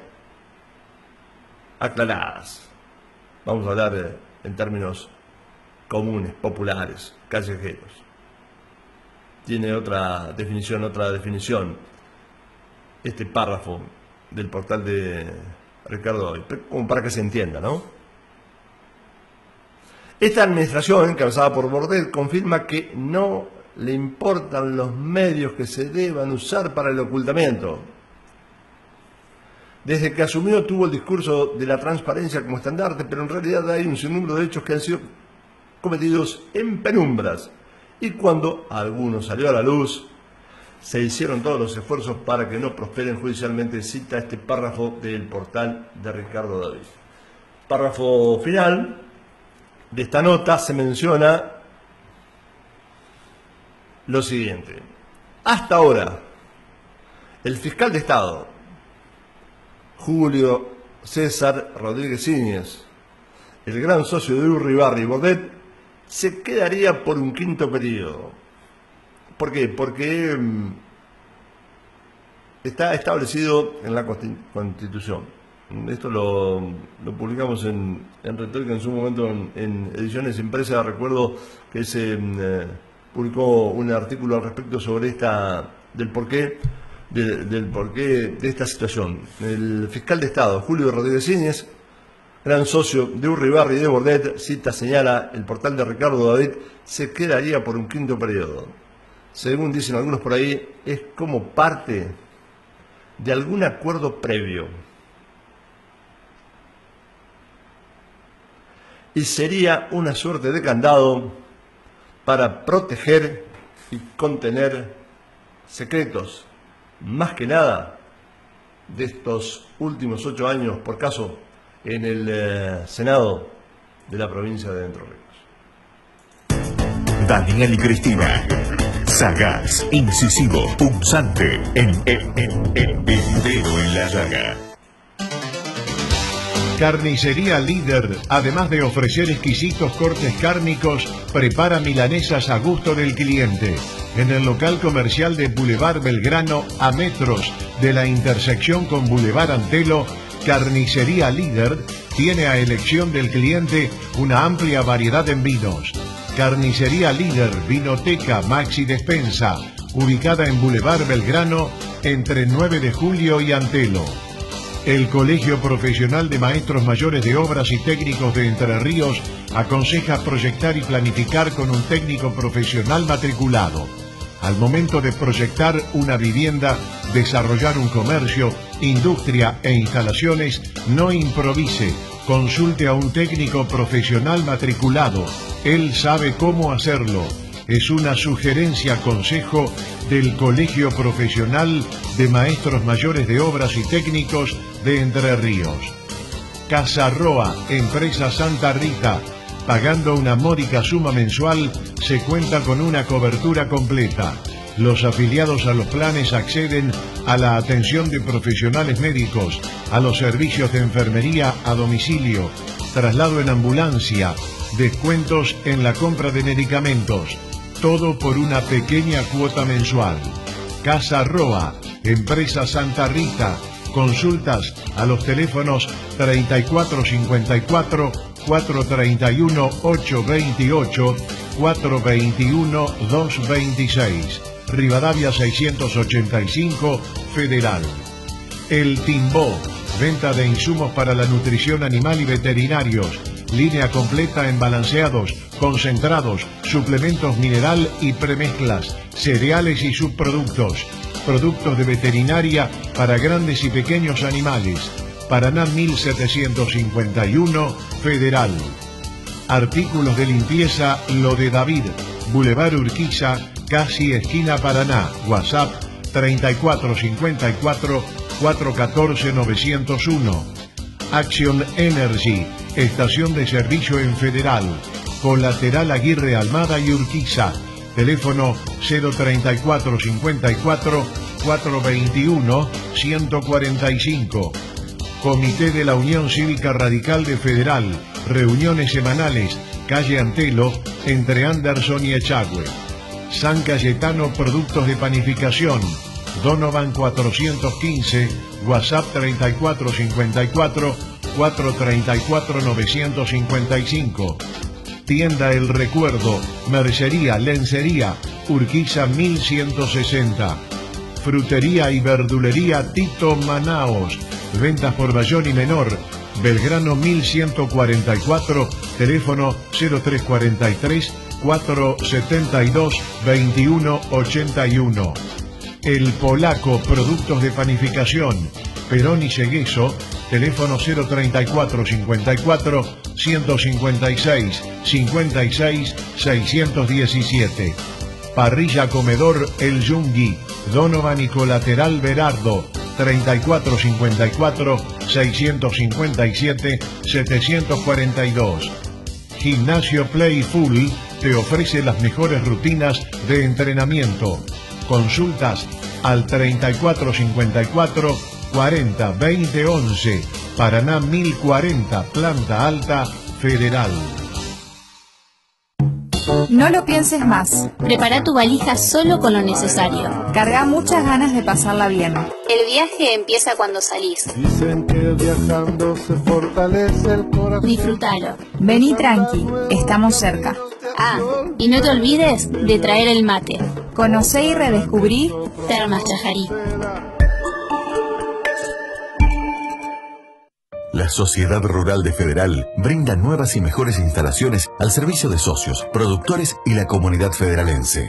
aclaradas. Vamos a hablar en términos comunes, populares, callejeros. Tiene otra definición este párrafo del portal de Ricardo David, como para que se entienda, ¿no? Esta administración, encabezada por Bordet, confirma que no le importan los medios que se deban usar para el ocultamiento. Desde que asumió tuvo el discurso de la transparencia como estandarte, pero en realidad hay un sinnúmero de hechos que han sido cometidos en penumbras. Y cuando alguno salió a la luz, se hicieron todos los esfuerzos para que no prosperen judicialmente, cita este párrafo del portal de Ricardo David. Párrafo final de esta nota se menciona lo siguiente. Hasta ahora, el fiscal de Estado, Julio César Rodríguez Íñiguez, el gran socio de Urribarri y Bordet, se quedaría por un quinto periodo. ¿Por qué? Porque está establecido en la Constitución. Esto lo publicamos en Retórica en su momento en ediciones impresas. Recuerdo que se publicó un artículo al respecto sobre del porqué de esta situación. El fiscal de Estado, Julio Rodríguez Íñiguez, gran socio de Urribarri y de Bordet, señala el portal de Ricardo David, se quedaría por un quinto periodo. Según dicen algunos por ahí, es como parte de algún acuerdo previo. Y sería una suerte de candado para proteger y contener secretos, más que nada de estos últimos 8 años, por caso, en el Senado de la provincia de Entre Ríos. Daniel y Cristina. Sagaz, incisivo, punzante, el dedo en la llaga. Carnicería Líder, además de ofrecer exquisitos cortes cárnicos, prepara milanesas a gusto del cliente. En el local comercial de Boulevard Belgrano, a metros de la intersección con Boulevard Antelo, Carnicería Líder tiene a elección del cliente una amplia variedad en vinos. Carnicería Líder, Vinoteca, Maxi Despensa, ubicada en Boulevard Belgrano, entre 9 de julio y Antelo. El Colegio Profesional de Maestros Mayores de Obras y Técnicos de Entre Ríos aconseja proyectar y planificar con un técnico profesional matriculado. Al momento de proyectar una vivienda, desarrollar un comercio, industria e instalaciones, no improvise. Consulte a un técnico profesional matriculado. Él sabe cómo hacerlo. Es una sugerencia-consejo del Colegio Profesional de Maestros Mayores de Obras y Técnicos de Entre Ríos. Casa Roa, Empresa Santa Rita. Pagando una módica suma mensual, se cuenta con una cobertura completa. Los afiliados a los planes acceden a la atención de profesionales médicos, a los servicios de enfermería a domicilio, traslado en ambulancia, descuentos en la compra de medicamentos, todo por una pequeña cuota mensual. Casa Roa, Empresa Santa Rita. Consultas a los teléfonos 3454 431 828, 421 226. Rivadavia 685, Federal. El Timbó, venta de insumos para la nutrición animal y veterinarios, línea completa en balanceados, concentrados, suplementos mineral y premezclas, cereales y subproductos, productos de veterinaria para grandes y pequeños animales. Paraná 1751, Federal. Artículos de limpieza Lo de David, Boulevard Urquiza, casi esquina Paraná. WhatsApp 3454 414 901. Action Energy, estación de servicio en Federal. Colateral Aguirre Almada y Urquiza. Teléfono 03454 421 145. Comité de la Unión Cívica Radical de Federal. Reuniones semanales. Calle Antelo, entre Anderson y Echagüe. San Cayetano Productos de Panificación. Donovan 415. WhatsApp 3454 434 955. Tienda El Recuerdo. Mercería, lencería. Urquiza 1160. Frutería y verdulería Tito Manaos. Ventas por mayor y menor. Belgrano 1144. Teléfono 0343 472 2181. El Polaco Productos de Panificación. Perón y Segueso. Teléfono 03454 156 56 617. Parrilla Comedor El Yungui. Donovan y Colateral Berardo. 3454 657 742. Gimnasio Playful te ofrece las mejores rutinas de entrenamiento. Consultas al 3454 40 20 11. Paraná 1040, planta alta, Federal. No lo pienses más. Prepara tu valija solo con lo necesario. Carga muchas ganas de pasarla bien. El viaje empieza cuando salís. Dicen que viajando se fortalece el corazón. Disfrútalo. Vení tranqui, estamos cerca. Ah, y no te olvides de traer el mate. Conocé y redescubrí Termas Chajarí. La Sociedad Rural de Federal brinda nuevas y mejores instalaciones al servicio de socios, productores y la comunidad federalense.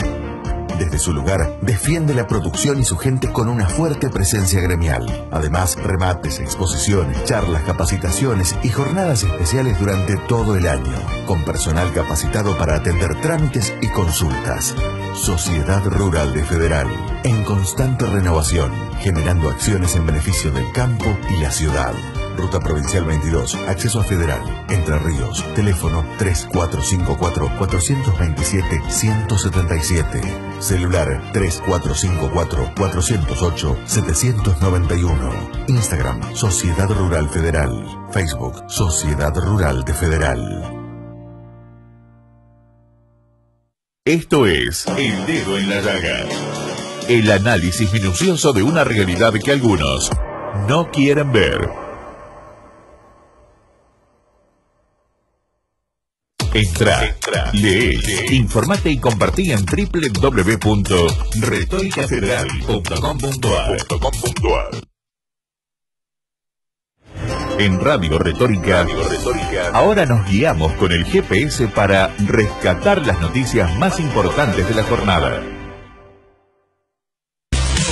Desde su lugar, defiende la producción y su gente con una fuerte presencia gremial. Además, remates, exposiciones, charlas, capacitaciones y jornadas especiales durante todo el año, con personal capacitado para atender trámites y consultas. Sociedad Rural de Federal, en constante renovación, generando acciones en beneficio del campo y la ciudad. Ruta Provincial 22, acceso a Federal, Entre Ríos, teléfono 3454-427-177, celular 3454-408-791, Instagram, Sociedad Rural Federal, Facebook, Sociedad Rural de Federal. Esto es El Dedo en la Llaga, el análisis minucioso de una realidad que algunos no quieren ver. Entra, lee, informate y compartí en www.retoricafederal.com.ar. En Radio Retórica, ahora nos guiamos con el GPS para rescatar las noticias más importantes de la jornada.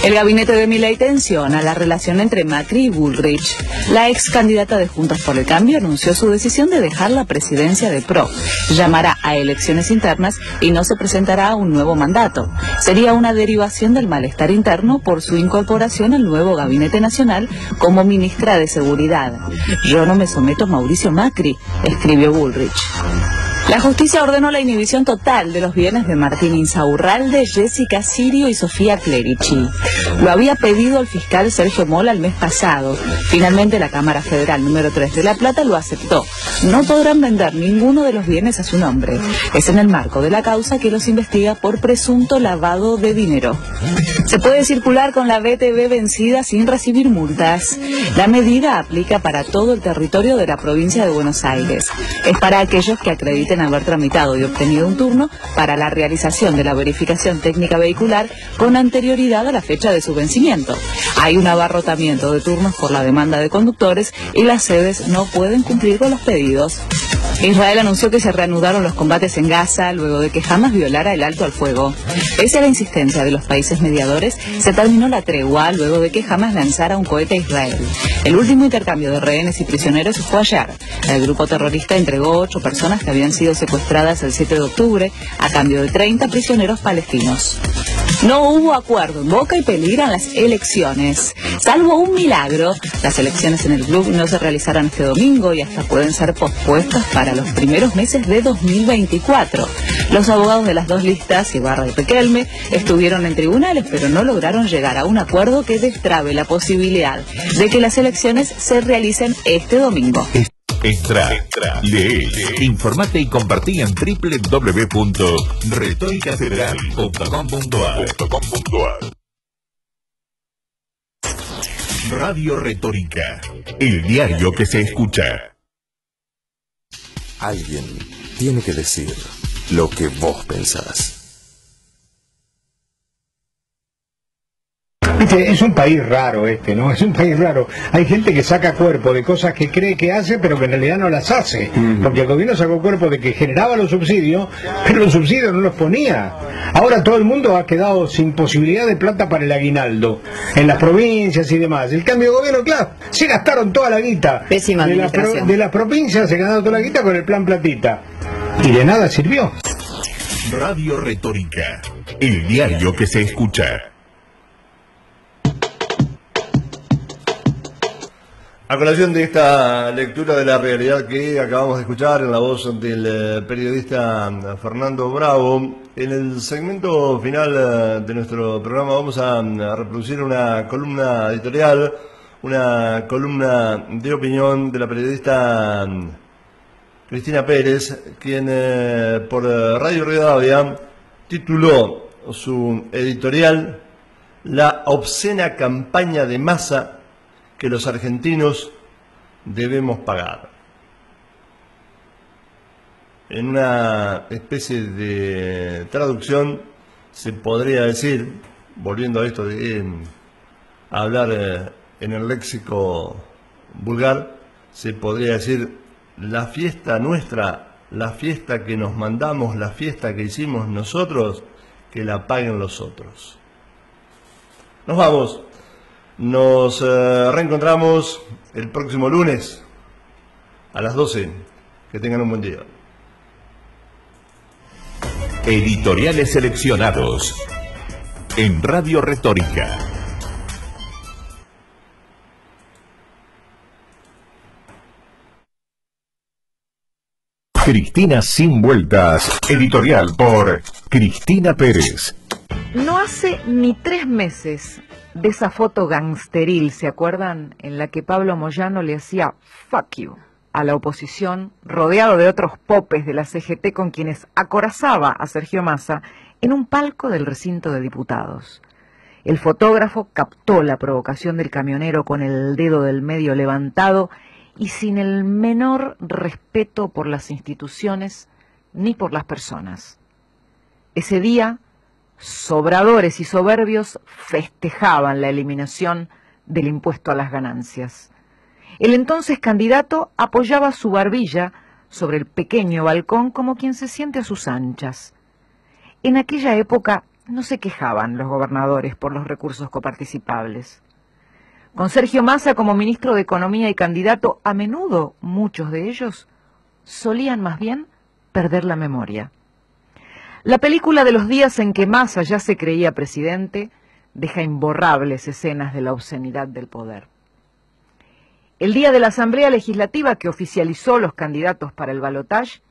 El gabinete de Milei tensiona la relación entre Macri y Bullrich. La ex candidata de Juntos por el Cambio anunció su decisión de dejar la presidencia de PRO. Llamará a elecciones internas y no se presentará a un nuevo mandato. Sería una derivación del malestar interno por su incorporación al nuevo gabinete nacional como ministra de Seguridad. Yo no me someto a Mauricio Macri, escribió Bullrich. La justicia ordenó la inhibición total de los bienes de Martín Insaurralde, Jessica Sirio y Sofía Clerici. Lo había pedido el fiscal Sergio Mola el mes pasado. Finalmente la Cámara Federal número 3 de La Plata lo aceptó. No podrán vender ninguno de los bienes a su nombre. Es en el marco de la causa que los investiga por presunto lavado de dinero. Se puede circular con la BTV vencida sin recibir multas. La medida aplica para todo el territorio de la provincia de Buenos Aires. Es para aquellos que acrediten haber tramitado y obtenido un turno para la realización de la verificación técnica vehicular con anterioridad a la fecha de su vencimiento. Hay un abarrotamiento de turnos por la demanda de conductores y las sedes no pueden cumplir con los pedidos. Israel anunció que se reanudaron los combates en Gaza luego de que Hamas violara el alto al fuego. Pese a la insistencia de los países mediadores, se terminó la tregua luego de que Hamas lanzara un cohete a Israel. El último intercambio de rehenes y prisioneros fue ayer. El grupo terrorista entregó 8 personas que habían sido secuestradas el 7 de octubre a cambio de 30 prisioneros palestinos. No hubo acuerdo en Boca y peligran las elecciones. Salvo un milagro, las elecciones en el club no se realizarán este domingo y hasta pueden ser pospuestas para los primeros meses de 2024. Los abogados de las dos listas, Ibarra y Riquelme, estuvieron en tribunales, pero no lograron llegar a un acuerdo que destrabe la posibilidad de que las elecciones se realicen este domingo. Entra, lee, informate y compartí en www.retoricafederal.com.ar. Radio Retórica, el diario que se escucha. Alguien tiene que decir lo que vos pensás. Viste, es un país raro ¿no? Es un país raro. Hay gente que saca cuerpo de cosas que cree que hace, pero que en realidad no las hace. Porque el gobierno sacó cuerpo de que generaba los subsidios, pero los subsidios no los ponía. Ahora todo el mundo ha quedado sin posibilidad de plata para el aguinaldo, en las provincias y demás. El cambio de gobierno, claro, se gastaron toda la guita. Pésima administración. De las provincias se ganaron toda la guita con el plan platita. Y de nada sirvió. Radio Retórica, el diario que se escucha. A colación de esta lectura de la realidad que acabamos de escuchar en la voz del periodista Fernando Bravo, en el segmento final de nuestro programa vamos a reproducir una columna editorial, una columna de opinión de la periodista Cristina Pérez, quien por Radio Rivadavia tituló su editorial "La obscena campaña de masa que los argentinos debemos pagar". En una especie de traducción se podría decir, volviendo a esto de hablar en el léxico vulgar, se podría decir: la fiesta nuestra, la fiesta que nos mandamos, la fiesta que hicimos nosotros, que la paguen los otros. Nos vamos. Nos reencontramos el próximo lunes a las 12. Que tengan un buen día. Editoriales seleccionados en Radio Retórica. Cristina sin vueltas. Editorial por Cristina Pérez. No hace ni 3 meses de esa foto gangsteril, ¿se acuerdan? En la que Pablo Moyano le hacía fuck you a la oposición, rodeado de otros popes de la CGT con quienes acorazaba a Sergio Massa en un palco del recinto de diputados. El fotógrafo captó la provocación del camionero con el dedo del medio levantado y sin el menor respeto por las instituciones ni por las personas. Ese día, sobradores y soberbios festejaban la eliminación del impuesto a las ganancias. El entonces candidato apoyaba su barbilla sobre el pequeño balcón como quien se siente a sus anchas. En aquella época no se quejaban los gobernadores por los recursos coparticipables. Con Sergio Massa como ministro de Economía y candidato, a menudo muchos de ellos solían más bien perder la memoria. La película de los días en que Massa ya se creía presidente deja imborrables escenas de la obscenidad del poder. El día de la Asamblea Legislativa que oficializó los candidatos para el balotaje,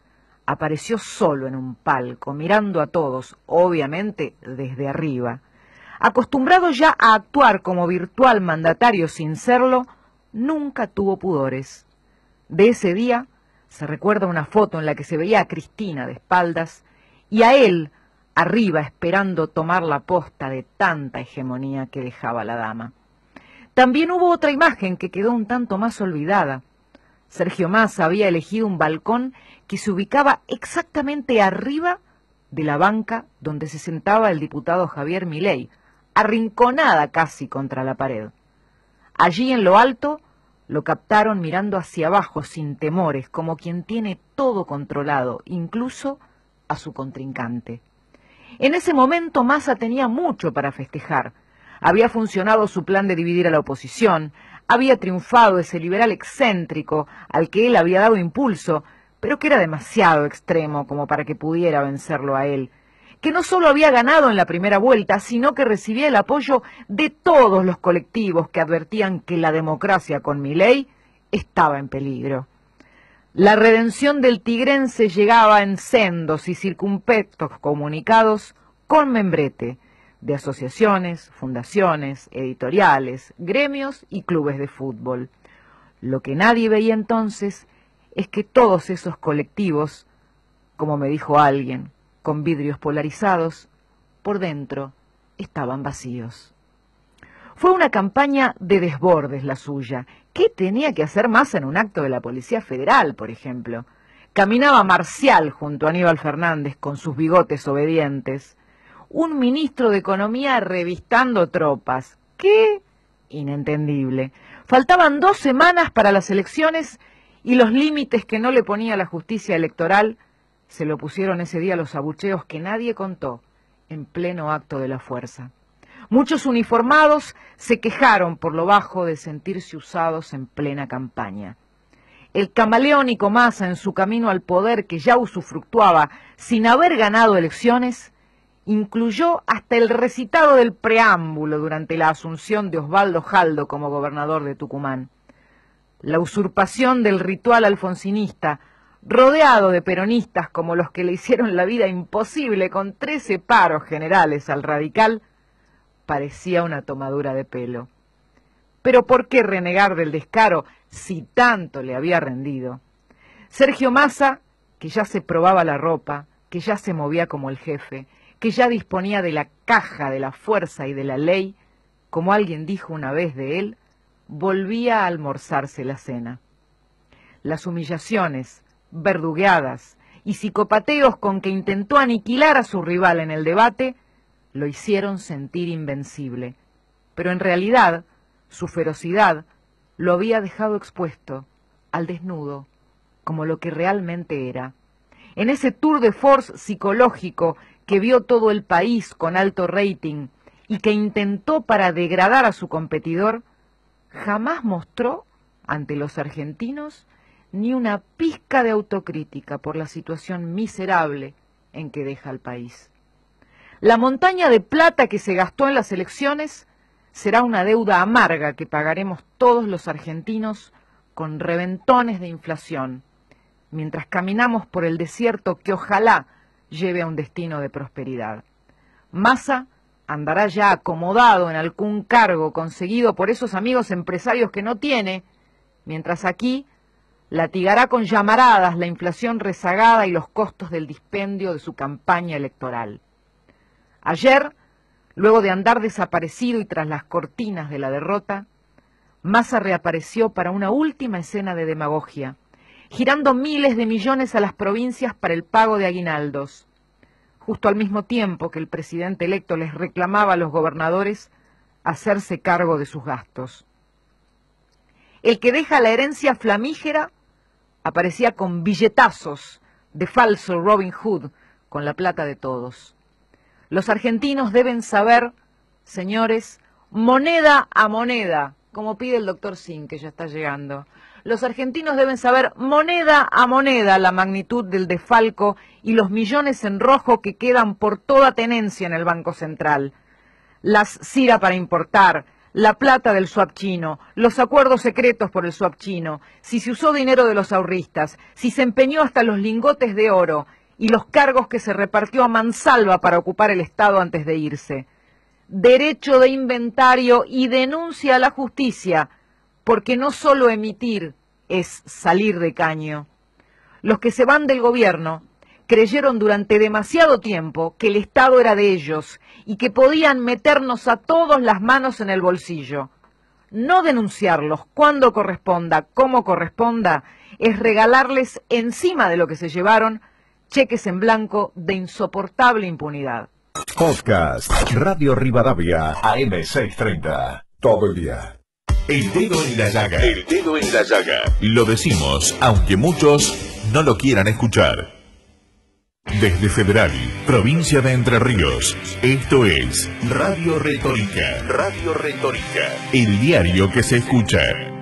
apareció solo en un palco, mirando a todos, obviamente desde arriba. Acostumbrado ya a actuar como virtual mandatario sin serlo, nunca tuvo pudores. De ese día se recuerda una foto en la que se veía a Cristina de espaldas y a él arriba esperando tomar la posta de tanta hegemonía que dejaba la dama. También hubo otra imagen que quedó un tanto más olvidada. Sergio Massa había elegido un balcón que se ubicaba exactamente arriba de la banca donde se sentaba el diputado Javier Milei, arrinconada casi contra la pared. Allí en lo alto lo captaron mirando hacia abajo sin temores, como quien tiene todo controlado, incluso a su contrincante. En ese momento Massa tenía mucho para festejar. Había funcionado su plan de dividir a la oposición, había triunfado ese liberal excéntrico al que él había dado impulso, pero que era demasiado extremo como para que pudiera vencerlo a él, que no solo había ganado en la primera vuelta, sino que recibía el apoyo de todos los colectivos que advertían que la democracia con Milei estaba en peligro. La redención del tigrense llegaba en sendos y circunspectos comunicados con membrete de asociaciones, fundaciones, editoriales, gremios y clubes de fútbol. Lo que nadie veía entonces es que todos esos colectivos, como me dijo alguien, con vidrios polarizados, por dentro estaban vacíos. Fue una campaña de desbordes la suya. ¿Qué tenía que hacer Massa en un acto de la Policía Federal, por ejemplo? Caminaba marcial junto a Aníbal Fernández con sus bigotes obedientes. Un ministro de Economía revistando tropas. ¡Qué inentendible! Faltaban 2 semanas para las elecciones y los límites que no le ponía la justicia electoral se lo pusieron ese día los abucheos que nadie contó en pleno acto de la fuerza. Muchos uniformados se quejaron por lo bajo de sentirse usados en plena campaña. El camaleónico Massa, en su camino al poder que ya usufructuaba sin haber ganado elecciones, incluyó hasta el recitado del preámbulo durante la asunción de Osvaldo Jaldo como gobernador de Tucumán. La usurpación del ritual alfonsinista, rodeado de peronistas como los que le hicieron la vida imposible con 13 paros generales al radical, parecía una tomadura de pelo. Pero ¿por qué renegar del descaro si tanto le había rendido? Sergio Massa, que ya se probaba la ropa, que ya se movía como el jefe, que ya disponía de la caja de la fuerza y de la ley, como alguien dijo una vez de él, volvía a almorzarse la cena. Las humillaciones, verdugueadas y psicopateos con que intentó aniquilar a su rival en el debate lo hicieron sentir invencible, pero en realidad su ferocidad lo había dejado expuesto al desnudo como lo que realmente era. En ese tour de force psicológico que vio todo el país con alto rating y que intentó para degradar a su competidor, jamás mostró ante los argentinos ni una pizca de autocrítica por la situación miserable en que deja al país. La montaña de plata que se gastó en las elecciones será una deuda amarga que pagaremos todos los argentinos con reventones de inflación, mientras caminamos por el desierto que ojalá lleve a un destino de prosperidad. Massa andará ya acomodado en algún cargo conseguido por esos amigos empresarios que no tiene, mientras aquí latigará con llamaradas la inflación rezagada y los costos del dispendio de su campaña electoral. Ayer, luego de andar desaparecido y tras las cortinas de la derrota, Massa reapareció para una última escena de demagogia, girando miles de millones a las provincias para el pago de aguinaldos, justo al mismo tiempo que el presidente electo les reclamaba a los gobernadores hacerse cargo de sus gastos. El que deja la herencia flamígera aparecía con billetazos de falso Robin Hood con la plata de todos. Los argentinos deben saber, señores, moneda a moneda, como pide el doctor Sin, que ya está llegando. Los argentinos deben saber moneda a moneda la magnitud del desfalco y los millones en rojo que quedan por toda tenencia en el Banco Central. Las CIRA para importar, la plata del swap chino, los acuerdos secretos por el swap chino, si se usó dinero de los ahorristas, si se empeñó hasta los lingotes de oro y los cargos que se repartió a mansalva para ocupar el Estado antes de irse. Derecho de inventario y denuncia a la justicia, porque no solo emitir es salir de caño. Los que se van del gobierno creyeron durante demasiado tiempo que el Estado era de ellos y que podían meternos a todos las manos en el bolsillo. No denunciarlos cuando corresponda, como corresponda, es regalarles encima de lo que se llevaron cheques en blanco de insoportable impunidad. Podcast Radio Rivadavia AM630. Todo el día. El dedo en la llaga. El dedo en la llaga. Lo decimos, aunque muchos no lo quieran escuchar. Desde Federal, provincia de Entre Ríos, esto es Radio Retórica. Radio Retórica. El diario que se escucha.